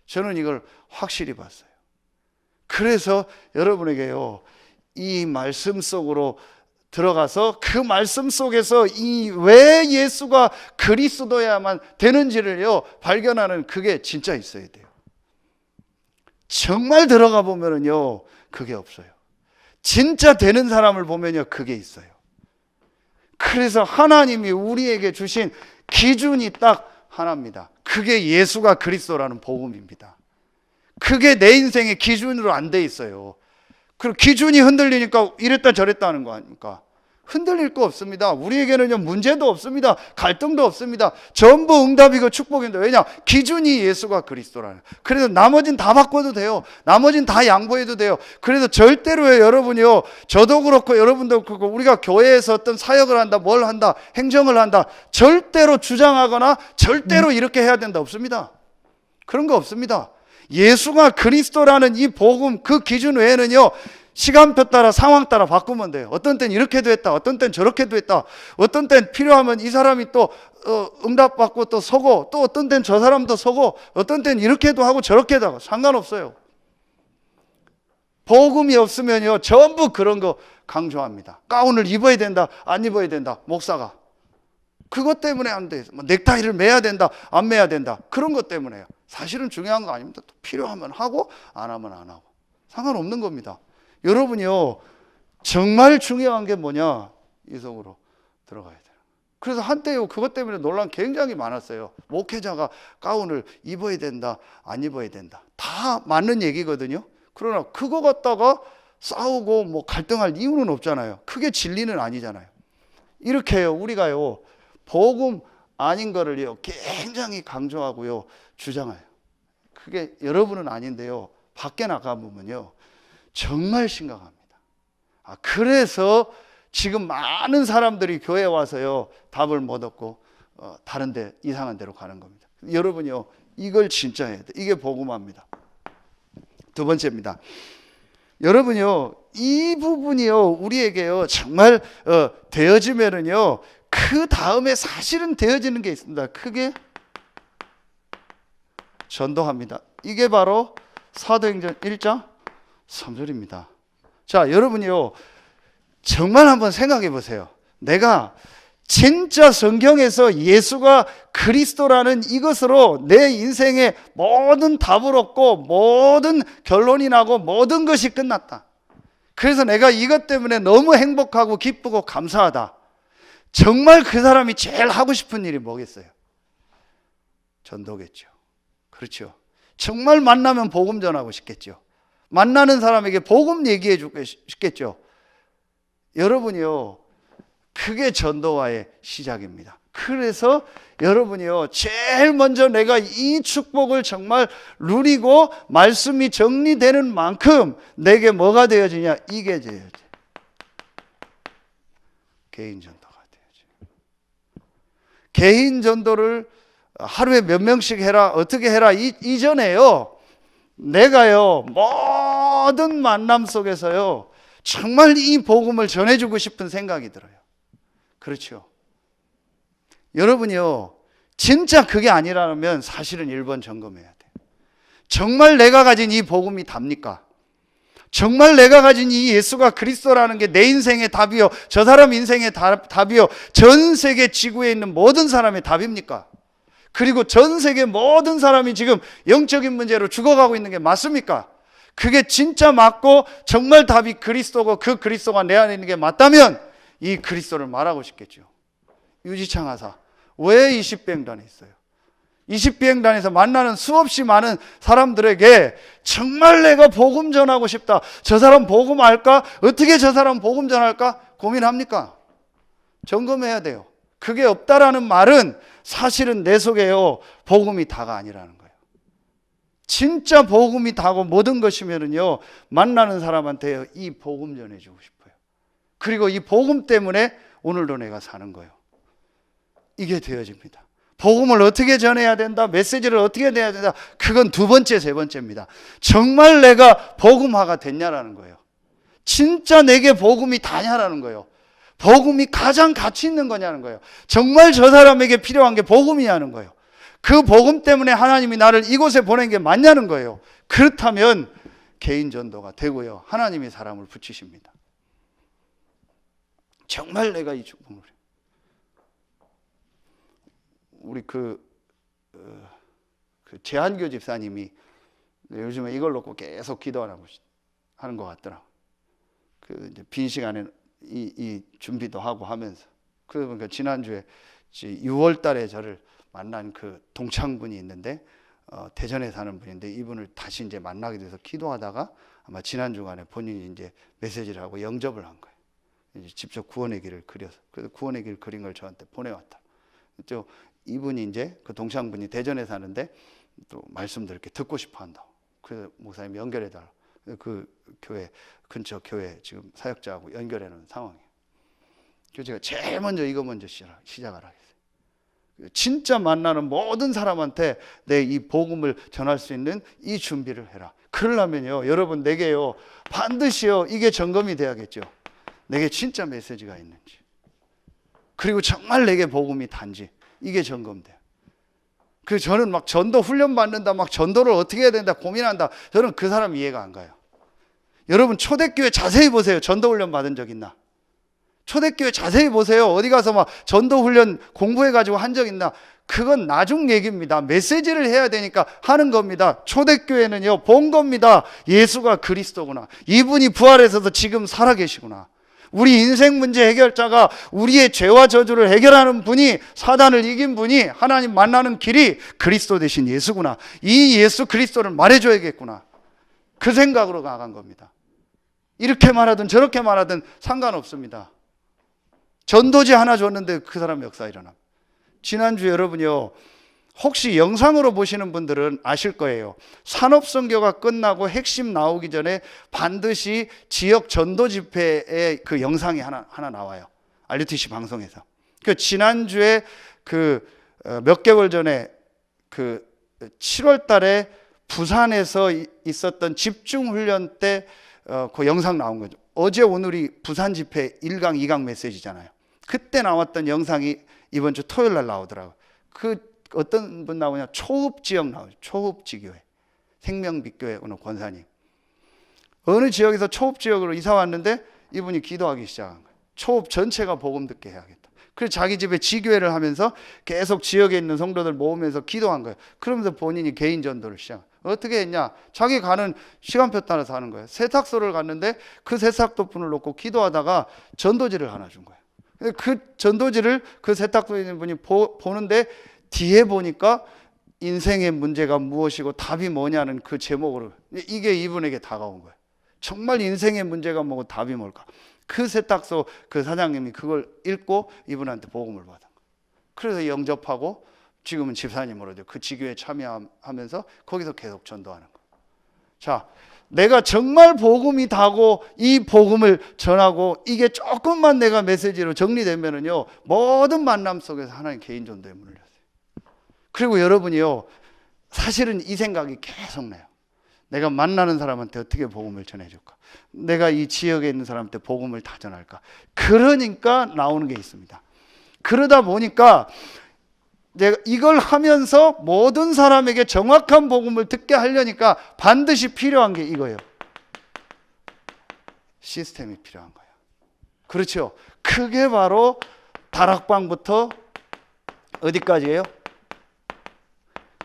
저는 이걸 확실히 봤어요. 그래서 여러분에게요, 이 말씀 속으로 들어가서 그 말씀 속에서 이 왜 예수가 그리스도야만 되는지를요 발견하는 그게 진짜 있어야 돼요. 정말 들어가 보면은요, 그게 없어요. 진짜 되는 사람을 보면요, 그게 있어요. 그래서 하나님이 우리에게 주신 기준이 딱 하나입니다. 그게 예수가 그리스도라는 복음입니다. 그게 내 인생의 기준으로 안 돼 있어요. 그리고 기준이 흔들리니까 이랬다 저랬다 하는 거 아닙니까? 흔들릴 거 없습니다. 우리에게는요, 문제도 없습니다. 갈등도 없습니다. 전부 응답이고 축복인데, 왜냐? 기준이 예수가 그리스도라는. 그래서 나머진 다 바꿔도 돼요. 나머진 다 양보해도 돼요. 그래서 절대로요, 여러분이요, 저도 그렇고 여러분도 그렇고 우리가 교회에서 어떤 사역을 한다, 뭘 한다, 행정을 한다, 절대로 주장하거나 절대로 이렇게 해야 된다 없습니다. 그런 거 없습니다. 예수가 그리스도라는 이 복음, 그 기준 외에는요, 시간표 따라 상황 따라 바꾸면 돼요. 어떤 땐 이렇게도 했다, 어떤 땐 저렇게도 했다, 어떤 땐 필요하면 이 사람이 또 응답받고 또 서고, 또 어떤 땐 저 사람도 서고, 어떤 땐 이렇게도 하고 저렇게도 하고, 상관없어요. 복음이 없으면요, 전부 그런 거 강조합니다. 가운을 입어야 된다, 안 입어야 된다, 목사가 그것 때문에 안 돼. 넥타이를 매야 된다, 안 매야 된다, 그런 것 때문에요. 사실은 중요한 거 아닙니다. 또 필요하면 하고 안 하면 안 하고 상관없는 겁니다. 여러분이요, 정말 중요한 게 뭐냐? 이 속으로 들어가야 돼요. 그래서 한때요, 그것 때문에 논란 굉장히 많았어요. 목회자가 가운을 입어야 된다, 안 입어야 된다. 다 맞는 얘기거든요. 그러나 그거 갖다가 싸우고 뭐 갈등할 이유는 없잖아요. 그게 진리는 아니잖아요. 이렇게요, 우리가요, 복음 아닌 거를요, 굉장히 강조하고요, 주장해요. 그게 여러분은 아닌데요, 밖에 나가보면요, 정말 심각합니다. 그래서 지금 많은 사람들이 교회에 와서요, 답을 못 얻고 다른 데, 이상한 데로 가는 겁니다. 여러분요, 이걸 진짜 해야 돼. 이게 복음화입니다. 두 번째입니다. 여러분요, 이 부분이요, 우리에게요, 정말 되어지면은요, 그 다음에 사실은 되어지는 게 있습니다. 크게 전도합니다. 이게 바로 사도행전 1장 3절입니다. 자, 여러분이요, 정말 한번 생각해 보세요. 내가 진짜 성경에서 예수가 그리스도라는 이것으로 내 인생의 모든 답을 얻고 모든 결론이 나고 모든 것이 끝났다. 그래서 내가 이것 때문에 너무 행복하고 기쁘고 감사하다. 정말 그 사람이 제일 하고 싶은 일이 뭐겠어요? 전도겠죠. 그렇죠. 정말 만나면 복음 전하고 싶겠죠. 만나는 사람에게 복음 얘기해 주고 싶겠죠. 여러분이요, 그게 전도와의 시작입니다. 그래서 여러분이요, 제일 먼저 내가 이 축복을 정말 누리고 말씀이 정리되는 만큼 내게 뭐가 되어지냐? 이게 되어지. 개인 전도가 되어지. 개인 전도를 하루에 몇 명씩 해라, 어떻게 해라, 이전에요, 내가요, 모든 만남 속에서요, 정말 이 복음을 전해주고 싶은 생각이 들어요. 그렇죠. 여러분이요, 진짜 그게 아니라면 사실은 1번 점검해야 돼요. 정말 내가 가진 이 복음이 답니까? 정말 내가 가진 이 예수가 그리스도라는 게 내 인생의 답이요, 저 사람 인생의 답이요, 전 세계 지구에 있는 모든 사람의 답입니까? 그리고 전 세계 모든 사람이 지금 영적인 문제로 죽어가고 있는 게 맞습니까? 그게 진짜 맞고 정말 답이 그리스도고 그 그리스도가 내 안에 있는 게 맞다면 이 그리스도를 말하고 싶겠죠. 유지창 하사 왜 20비행단에 있어요? 20비행단에서 만나는 수없이 많은 사람들에게 정말 내가 복음 전하고 싶다. 저 사람 복음 알까? 어떻게 저 사람 복음 전할까? 고민합니까? 점검해야 돼요. 그게 없다라는 말은 사실은 내 속에요, 복음이 다가 아니라는 거예요. 진짜 복음이 다고 모든 것이면은요, 만나는 사람한테 이 복음 전해주고 싶어요. 그리고 이 복음 때문에 오늘도 내가 사는 거예요. 이게 되어집니다. 복음을 어떻게 전해야 된다, 메시지를 어떻게 내야 된다, 그건 두 번째, 세 번째입니다. 정말 내가 복음화가 됐냐라는 거예요. 진짜 내게 복음이 다냐라는 거예요. 복음이 가장 가치 있는 거냐는 거예요. 정말 저 사람에게 필요한 게 복음이냐는 거예요. 그 복음 때문에 하나님이 나를 이곳에 보낸 게 맞냐는 거예요. 그렇다면 개인 전도가 되고요, 하나님이 사람을 붙이십니다. 정말 내가 이 축복을, 우리 그 제한교 집사님이 요즘에 이걸 놓고 계속 기도하는 것 같더라고. 그 이제 빈 시간에 이 준비도 하고 하면서, 그러니까 지난주에 6월 달에 저를 만난 그 동창분이 있는데, 대전에 사는 분인데, 이분을 다시 이제 만나게 돼서 기도하다가 아마 지난 주간에 본인이 이제 메시지를 하고 영접을 한 거예요. 이제 직접 구원의 길을 그려서, 그래서 구원의 길 그린 걸 저한테 보내왔다. 또 이분이 이제 그 동창분이 대전에 사는데 또 말씀도 이렇게 듣고 싶어 한다고. 그래서 목사님 연결해달라. 그 교회 근처 교회 지금 사역자하고 연결해 놓은 상황이에요. 그래서 제가 제일 먼저 이거 먼저 시작을 하겠어요. 진짜 만나는 모든 사람한테 내 이 복음을 전할 수 있는 이 준비를 해라. 그러려면요, 여러분, 내게요 반드시요 이게 점검이 돼야겠죠. 내게 진짜 메시지가 있는지, 그리고 정말 내게 복음이 단지, 이게 점검돼요. 그 저는 막 전도 훈련 받는다, 막 전도를 어떻게 해야 된다 고민한다, 저는 그 사람 이해가 안 가요. 여러분, 초대교회 자세히 보세요. 전도 훈련 받은 적 있나? 초대교회 자세히 보세요. 어디 가서 막 전도 훈련 공부해가지고 한 적 있나? 그건 나중 얘기입니다. 메시지를 해야 되니까 하는 겁니다. 초대교회는요, 본 겁니다. 예수가 그리스도구나. 이분이 부활해서도 지금 살아계시구나. 우리 인생 문제 해결자가, 우리의 죄와 저주를 해결하는 분이, 사단을 이긴 분이, 하나님 만나는 길이 그리스도 대신 예수구나. 이 예수 그리스도를 말해줘야겠구나. 그 생각으로 나간 겁니다. 이렇게 말하든 저렇게 말하든 상관없습니다. 전도지 하나 줬는데 그 사람 역사 일어나. 지난주 여러분요, 혹시 영상으로 보시는 분들은 아실 거예요. 산업선교가 끝나고 핵심 나오기 전에 반드시 지역 전도 집회의 그 영상이 하나 나와요. RUTC 방송에서. 그 지난주에 몇 개월 전에 7월 달에 부산에서 있었던 집중훈련 때 그 영상 나온 거죠. 어제 오늘이 부산 집회 1강 2강 메시지잖아요. 그때 나왔던 영상이 이번 주 토요일 날 나오더라고요. 어떤 분 나오냐, 초읍지역 나오죠. 초읍지교회, 생명빛교회 오늘 권사님. 어느 지역에서 초읍지역으로 이사 왔는데 이분이 기도하기 시작한 거예요. 초읍 전체가 복음 듣게 해야겠다. 그래서 자기 집에 지교회를 하면서 계속 지역에 있는 성도들 모으면서 기도한 거예요. 그러면서 본인이 개인 전도를 시작. 어떻게 했냐? 자기 가는 시간표 따라서 하는 거예요. 세탁소를 갔는데 그 세탁소분을 놓고 기도하다가 전도지를 하나 준 거예요. 그 전도지를 그 세탁소에 있는 분이 보는데 뒤에 보니까 인생의 문제가 무엇이고 답이 뭐냐는 그 제목으로, 이게 이분에게 다가온 거예요. 정말 인생의 문제가 뭐고 답이 뭘까? 그 세탁소 그 사장님이 그걸 읽고 이분한테 복음을 받은 거예요. 그래서 영접하고 지금은 집사님으로 그 지교에 참여하면서 거기서 계속 전도하는 거예요. 자, 내가 정말 복음이 다고 이 복음을 전하고 이게 조금만 내가 메시지로 정리되면은요, 모든 만남 속에서 하나님 개인 전도에 문을 열어요. 그리고 여러분이요, 사실은 이 생각이 계속 나요. 내가 만나는 사람한테 어떻게 복음을 전해줄까? 내가 이 지역에 있는 사람한테 복음을 다 전할까? 그러니까 나오는 게 있습니다. 그러다 보니까 내가 이걸 하면서 모든 사람에게 정확한 복음을 듣게 하려니까 반드시 필요한 게 이거예요. 시스템이 필요한 거예요. 그렇죠? 그게 바로 다락방부터 어디까지예요?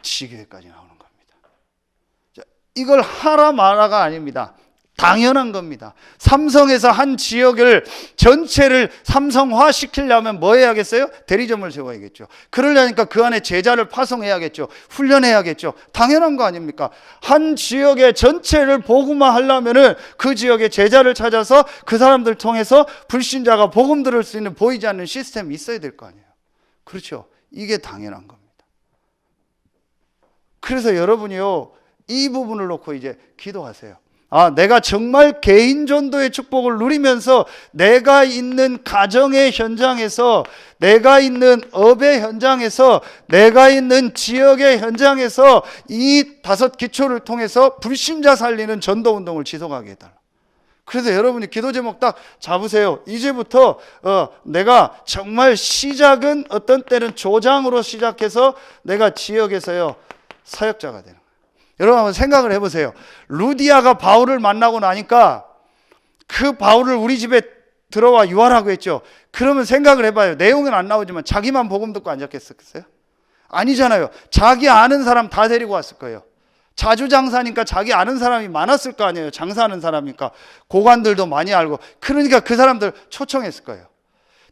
지교회까지 나오는 겁니다. 자, 이걸 하라 마라가 아닙니다. 당연한 겁니다. 삼성에서 한 지역을 전체를 삼성화 시키려면 뭐 해야겠어요? 대리점을 세워야겠죠. 그러려니까 그 안에 제자를 파송해야겠죠. 훈련해야겠죠. 당연한 거 아닙니까? 한 지역의 전체를 복음화 하려면은 그 지역의 제자를 찾아서 그 사람들 통해서 불신자가 복음 들을 수 있는 보이지 않는 시스템이 있어야 될 거 아니에요. 그렇죠. 이게 당연한 겁니다. 그래서 여러분이요, 이 부분을 놓고 이제 기도하세요. 내가 정말 개인 전도의 축복을 누리면서 내가 있는 가정의 현장에서, 내가 있는 업의 현장에서, 내가 있는 지역의 현장에서 이 5 기초를 통해서 불신자 살리는 전도 운동을 지속하게 해달라. 그래서 여러분이 기도 제목 딱 잡으세요. 이제부터 내가 정말 시작은 어떤 때는 조장으로 시작해서 내가 지역에서요 사역자가 되는 거예요. 여러분 한번 생각을 해보세요. 루디아가 바울을 만나고 나니까 그 바울을 우리 집에 들어와 유하라고 했죠. 그러면 생각을 해봐요. 내용은 안 나오지만 자기만 복음 듣고 앉았겠어요? 아니잖아요. 자기 아는 사람 다 데리고 왔을 거예요. 자주 장사니까 자기 아는 사람이 많았을 거 아니에요. 장사하는 사람이니까 고관들도 많이 알고. 그러니까 그 사람들 초청했을 거예요.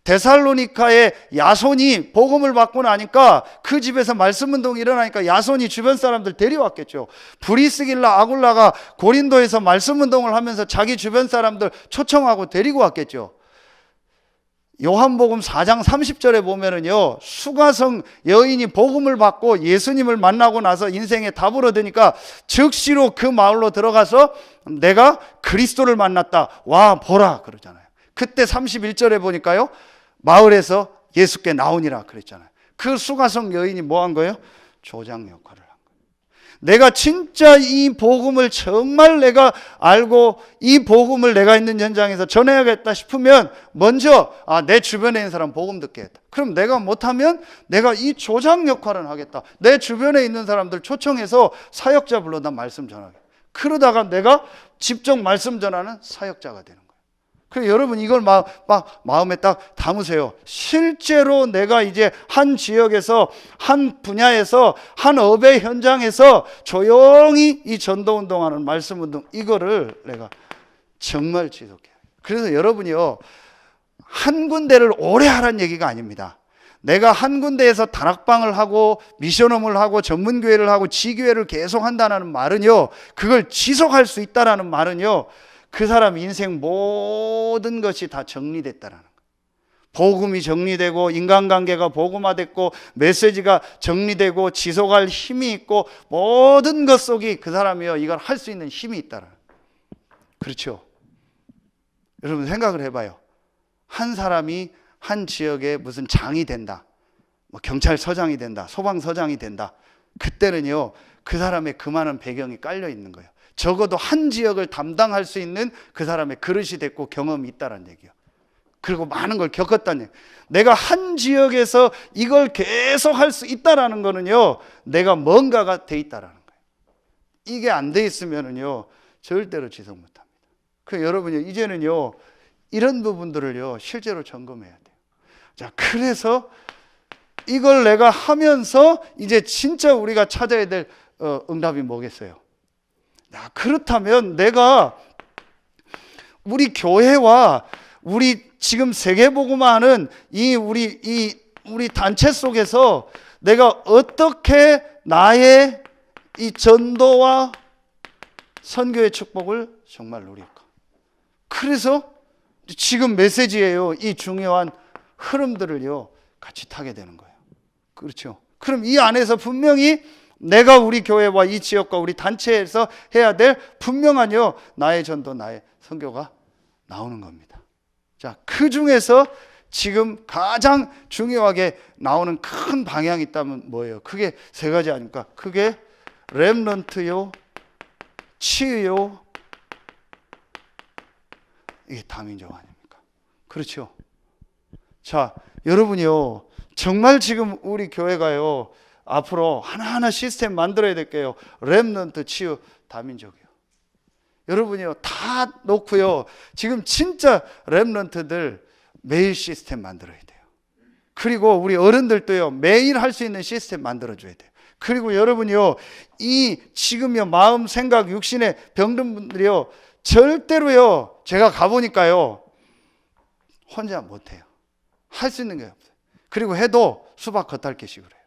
데살로니카의 야손이 복음을 받고 나니까 그 집에서 말씀 운동이 일어나니까 야손이 주변 사람들 데려왔겠죠. 브리스길라 아굴라가 고린도에서 말씀 운동을 하면서 자기 주변 사람들 초청하고 데리고 왔겠죠. 요한복음 4장 30절에 보면은요, 수가성 여인이 복음을 받고 예수님을 만나고 나서 인생에 답을 얻으니까 즉시로 그 마을로 들어가서 내가 그리스도를 만났다. 와 보라 그러잖아요. 그때 31절에 보니까요, 마을에서 예수께 나오니라 그랬잖아요. 그 수가성 여인이 뭐 한 거예요? 조장 역할을 한 거예요. 내가 진짜 이 복음을 정말 내가 알고 이 복음을 내가 있는 현장에서 전해야겠다 싶으면 먼저 내 주변에 있는 사람 복음 듣게 했다. 그럼 내가 못하면 내가 이 조장 역할을 하겠다. 내 주변에 있는 사람들 초청해서 사역자 불러다 말씀 전하게. 그러다가 내가 직접 말씀 전하는 사역자가 되는 거예요. 그래서 여러분 이걸 마음에 딱 담으세요. 실제로 내가 이제 한 지역에서, 한 분야에서, 한 업의 현장에서 조용히 이 전도 운동하는 말씀 운동, 이거를 내가 정말 지속해요. 그래서 여러분이요, 한 군데를 오래 하라는 얘기가 아닙니다. 내가 한 군데에서 다락방을 하고 미션홈을 하고 전문교회를 하고 지교회를 계속 한다는 말은요, 그걸 지속할 수 있다는 말은요, 그 사람 인생 모든 것이 다 정리됐다라는 거예요. 복음이 정리되고 인간관계가 복음화됐고 메시지가 정리되고 지속할 힘이 있고 모든 것 속에 그 사람이요, 이걸 할 수 있는 힘이 있다라는 거예요. 그렇죠? 여러분 생각을 해봐요. 한 사람이 한 지역에 무슨 장이 된다, 경찰서장이 된다, 소방서장이 된다. 그때는요, 그 사람의 그 많은 배경이 깔려 있는 거예요. 적어도 한 지역을 담당할 수 있는 그 사람의 그릇이 됐고 경험이 있다는 얘기예요. 그리고 많은 걸 겪었다는 얘기예요. 내가 한 지역에서 이걸 계속 할 수 있다는 거는요, 내가 뭔가가 돼 있다는 거예요. 이게 안 돼 있으면은요, 절대로 지속 못합니다. 그래서 여러분이 이제는요, 이런 부분들을요, 실제로 점검해야 돼요. 자, 그래서 이걸 내가 하면서 이제 진짜 우리가 찾아야 될 응답이 뭐겠어요? 그렇다면 내가 우리 교회와 우리 지금 세계복음화하는 우리 단체 속에서 내가 어떻게 나의 이 전도와 선교의 축복을 정말 누릴까? 그래서 지금 메시지예요. 이 중요한 흐름들을요, 같이 타게 되는 거예요. 그렇죠? 그럼 이 안에서 분명히 내가 우리 교회와 이 지역과 우리 단체에서 해야 될 분명한요, 나의 전도, 나의 선교가 나오는 겁니다. 자, 그 중에서 지금 가장 중요하게 나오는 큰 방향이 있다면 뭐예요? 그게 3가지 아닙니까? 그게 렘넌트요, 치유요, 이게 다민족 아닙니까? 그렇죠? 자, 여러분이요, 정말 지금 우리 교회가요, 앞으로 하나하나 시스템 만들어야 될게요. 렘넌트, 치유, 다민족이요. 여러분이요, 다 놓고요, 지금 진짜 렘넌트들 매일 시스템 만들어야 돼요. 그리고 우리 어른들도요, 매일 할 수 있는 시스템 만들어줘야 돼요. 그리고 여러분이요, 이 지금요 마음, 생각, 육신에 병든 분들이요 절대로요 제가 가보니까요 혼자 못해요. 할 수 있는 게 없어요. 그리고 해도 수박 겉핥기식으로 해요.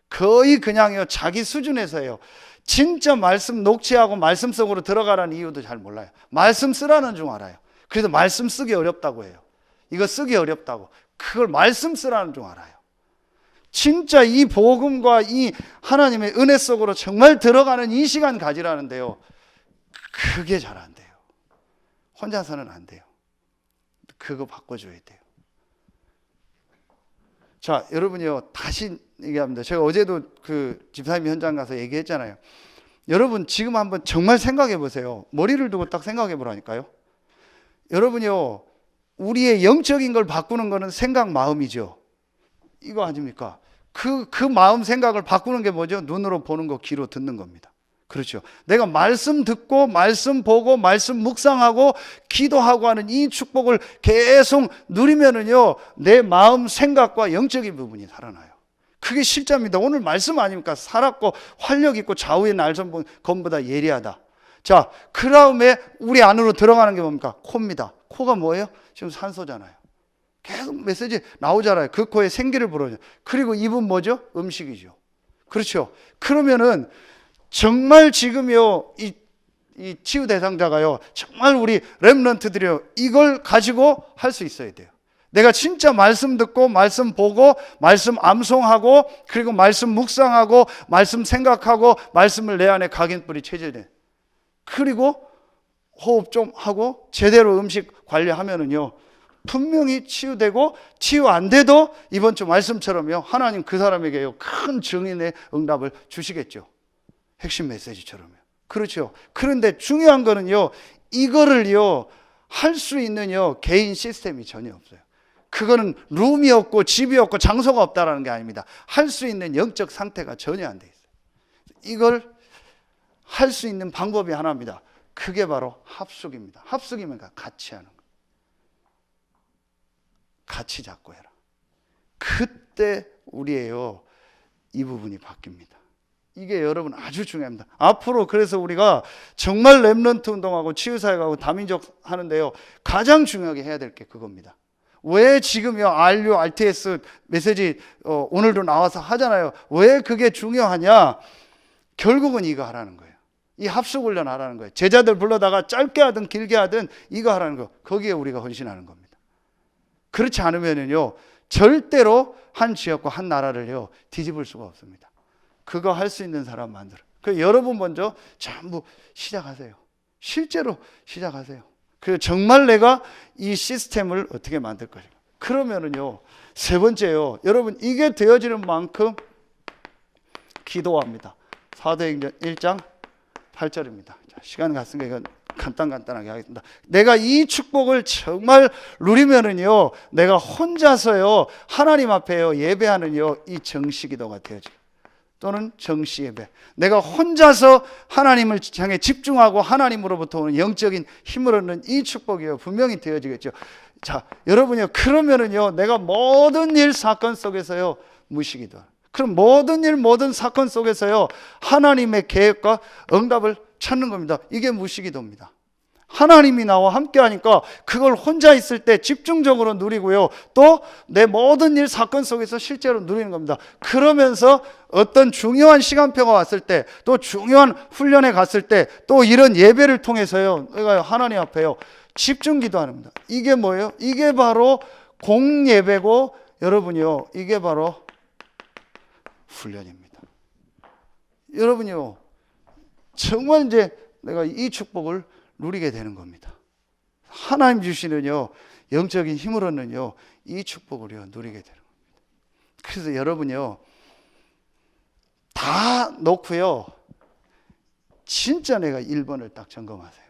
거의 그냥요 자기 수준에서요. 진짜 말씀 녹취하고 말씀 속으로 들어가라는 이유도 잘 몰라요. 말씀 쓰라는 줄 알아요. 그래서 말씀 쓰기 어렵다고 해요. 이거 쓰기 어렵다고. 그걸 말씀 쓰라는 줄 알아요. 진짜 이 복음과 이 하나님의 은혜 속으로 정말 들어가는 이 시간 가지라는데요. 그게 잘 안 돼요. 혼자서는 안 돼요. 그거 바꿔줘야 돼요. 자, 여러분이요, 다시 얘기합니다. 제가 어제도 그 집사님 현장 가서 얘기했잖아요. 여러분, 지금 한번 정말 생각해 보세요. 머리를 두고 딱 생각해 보라니까요. 여러분이요, 우리의 영적인 걸 바꾸는 거는 생각, 마음이죠. 이거 아닙니까? 그 마음, 생각을 바꾸는 게 뭐죠? 눈으로 보는 거, 귀로 듣는 겁니다. 그렇죠. 내가 말씀 듣고, 말씀 보고, 말씀 묵상하고, 기도하고 하는 이 축복을 계속 누리면은요, 내 마음, 생각과 영적인 부분이 살아나요. 그게 실자입니다. 오늘 말씀 아닙니까? 살았고, 활력 있고, 좌우의 날선검보다 예리하다. 자, 그 다음에 우리 안으로 들어가는 게 뭡니까? 코입니다. 코가 뭐예요? 지금 산소잖아요. 계속 메시지 나오잖아요. 그 코에 생기를 불어요. 그리고 입은 뭐죠? 음식이죠. 그렇죠. 그러면은 정말 지금요 이 치유 대상자가요 정말 우리 렘넌트들이요 이걸 가지고 할 수 있어야 돼요. 내가 진짜 말씀 듣고 말씀 보고 말씀 암송하고 그리고 말씀 묵상하고 말씀 생각하고 말씀을 내 안에 각인뿌리 체질돼. 그리고 호흡 좀 하고 제대로 음식 관리하면은요 분명히 치유되고, 치유 안 돼도 이번 주 말씀처럼요 하나님 그 사람에게요 큰 증인의 응답을 주시겠죠. 핵심 메시지처럼요. 그렇죠. 그런데 중요한 거는요 이거를요 할 수 있는요 개인 시스템이 전혀 없어요. 그거는 룸이 없고 집이 없고 장소가 없다라는 게 아닙니다. 할 수 있는 영적 상태가 전혀 안 돼 있어요. 이걸 할 수 있는 방법이 하나입니다. 그게 바로 합숙입니다. 합숙이면 같이 하는 거. 같이 잡고 해라. 그때 우리의요 이 부분이 바뀝니다. 이게 여러분 아주 중요합니다. 앞으로 그래서 우리가 정말 렘넌트 운동하고 치유사역하고 다민족 하는데요 가장 중요하게 해야 될 게 그겁니다. 왜 지금요 RU, RTS 메시지 오늘도 나와서 하잖아요. 왜 그게 중요하냐? 결국은 이거 하라는 거예요. 이 합숙 훈련 하라는 거예요. 제자들 불러다가 짧게 하든 길게 하든 이거 하라는 거. 거기에 우리가 헌신하는 겁니다. 그렇지 않으면요 절대로 한 지역과 한 나라를요 뒤집을 수가 없습니다. 그거 할 수 있는 사람 만들어. 그 여러분 먼저 전부 시작하세요. 실제로 시작하세요. 그 정말 내가 이 시스템을 어떻게 만들 것인가. 그러면은요 세 번째요 여러분 이게 되어지는 만큼 기도합니다. 사도행전 1장 8절입니다. 자, 시간 갔으니까 이건 간단하게 하겠습니다. 내가 이 축복을 정말 누리면은요 내가 혼자서요 하나님 앞에요 예배하는요 이 정시기도가 되어져요. 또는 정시 예배. 내가 혼자서 하나님을 향해 집중하고 하나님으로부터 오는 영적인 힘을 얻는 이 축복이요 분명히 되어지겠죠. 자, 여러분요 그러면은요 내가 모든 일 사건 속에서요 무시기도. 그럼 모든 일 모든 사건 속에서요 하나님의 계획과 응답을 찾는 겁니다. 이게 무시기도입니다. 하나님이 나와 함께 하니까 그걸 혼자 있을 때 집중적으로 누리고요. 또 내 모든 일 사건 속에서 실제로 누리는 겁니다. 그러면서 어떤 중요한 시간표가 왔을 때 또 중요한 훈련에 갔을 때 또 이런 예배를 통해서요. 내가 하나님 앞에요. 집중 기도하는 겁니다. 이게 뭐예요? 이게 바로 공예배고 여러분이요. 이게 바로 훈련입니다. 여러분이요. 정말 이제 내가 이 축복을 누리게 되는 겁니다. 하나님 주시는요 영적인 힘을 얻는요 이 축복을요 누리게 되는 겁니다. 그래서 여러분요 다 놓고요 진짜 내가 1번을 딱 점검하세요.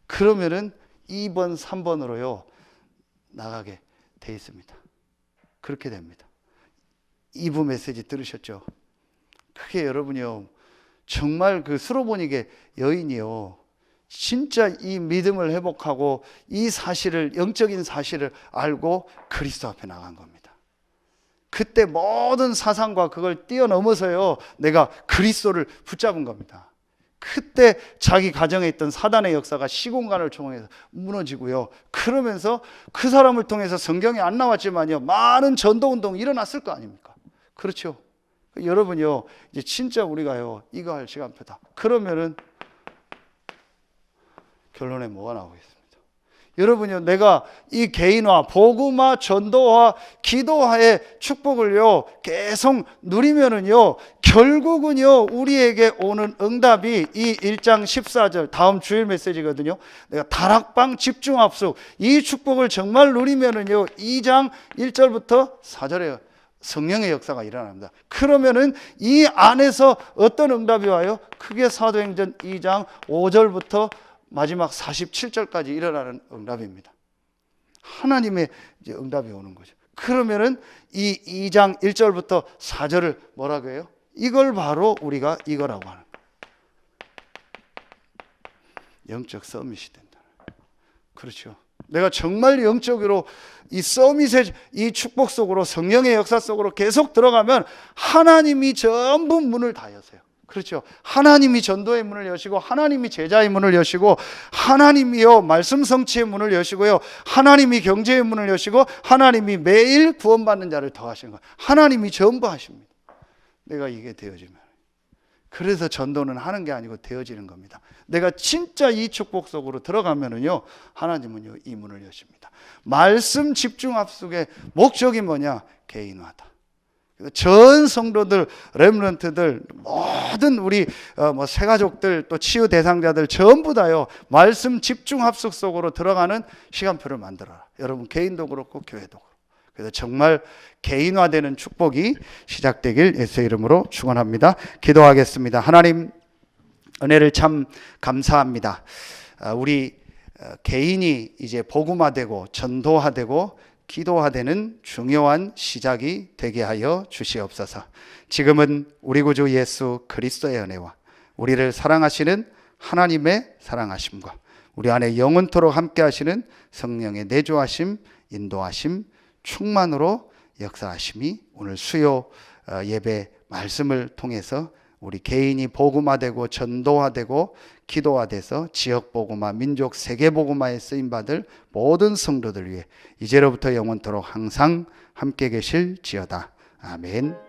그러면은 2번 3번으로요 나가게 돼 있습니다. 그렇게 됩니다. 2부 메시지 들으셨죠? 그게 여러분이요 정말 그 스로보닉의 여인이요 진짜 이 믿음을 회복하고 이 사실을 영적인 사실을 알고 그리스도 앞에 나간 겁니다. 그때 모든 사상과 그걸 뛰어넘어서요, 내가 그리스도를 붙잡은 겁니다. 그때 자기 가정에 있던 사단의 역사가 시공간을 통해서 무너지고요. 그러면서 그 사람을 통해서 성경에 안 나왔지만요, 많은 전도운동이 일어났을 거 아닙니까? 그렇죠? 여러분요, 이제 진짜 우리가요, 이거 할 시간표다. 그러면은 결론에 뭐가 나오겠습니까? 여러분요, 내가 이 개인화, 복음화, 전도화, 기도화의 축복을요 계속 누리면은요, 결국은요 우리에게 오는 응답이 이 1장 14절 다음 주일 메시지거든요. 내가 다락방 집중합숙, 이 축복을 정말 누리면은요 2장 1절부터 4절에 성령의 역사가 일어납니다. 그러면은 이 안에서 어떤 응답이 와요? 크게 사도행전 2장 5절부터 마지막 47절까지 일어나는 응답입니다. 하나님의 이제 응답이 오는 거죠. 그러면은 이 2장 1절부터 4절을 뭐라고 해요? 이걸 바로 우리가 이거라고 하는 거예요. 영적 서밋이 된다. 그렇죠. 내가 정말 영적으로 이 서밋의 이 축복 속으로, 성령의 역사 속으로 계속 들어가면 하나님이 전부 문을 다 여세요. 그렇죠. 하나님이 전도의 문을 여시고, 하나님이 제자의 문을 여시고, 하나님이요 말씀 성취의 문을 여시고요, 하나님이 경제의 문을 여시고, 하나님이 매일 구원받는 자를 더하시는 거예요. 하나님이 전부 하십니다. 내가 이게 되어지면. 그래서 전도는 하는 게 아니고 되어지는 겁니다. 내가 진짜 이 축복 속으로 들어가면은요, 하나님은요 이 문을 여십니다. 말씀 집중 합숙의 목적이 뭐냐? 개인화다. 전 성도들, 렘넌트들, 모든 우리 새가족들, 또 치유 대상자들 전부 다요 말씀 집중 합숙 속으로 들어가는 시간표를 만들어라. 여러분 개인도 그렇고 교회도 그렇고. 그래서 정말 개인화되는 축복이 시작되길 예수의 이름으로 축원합니다. 기도하겠습니다. 하나님, 은혜를 참 감사합니다. 우리 개인이 이제 복음화되고 전도화되고 기도화되는 중요한 시작이 되게 하여 주시옵소서. 지금은 우리 구주 예수 그리스도의 은혜와 우리를 사랑하시는 하나님의 사랑하심과 우리 안에 영원토록 함께 하시는 성령의 내주하심, 인도하심, 충만으로 역사하심이 오늘 수요 예배 말씀을 통해서 우리 개인이 복음화되고 전도화되고 기도화돼서 지역 복음화, 민족 세계 복음화에 쓰임 받을 모든 성도들 위해 이제로부터 영원토록 항상 함께 계실지어다. 아멘.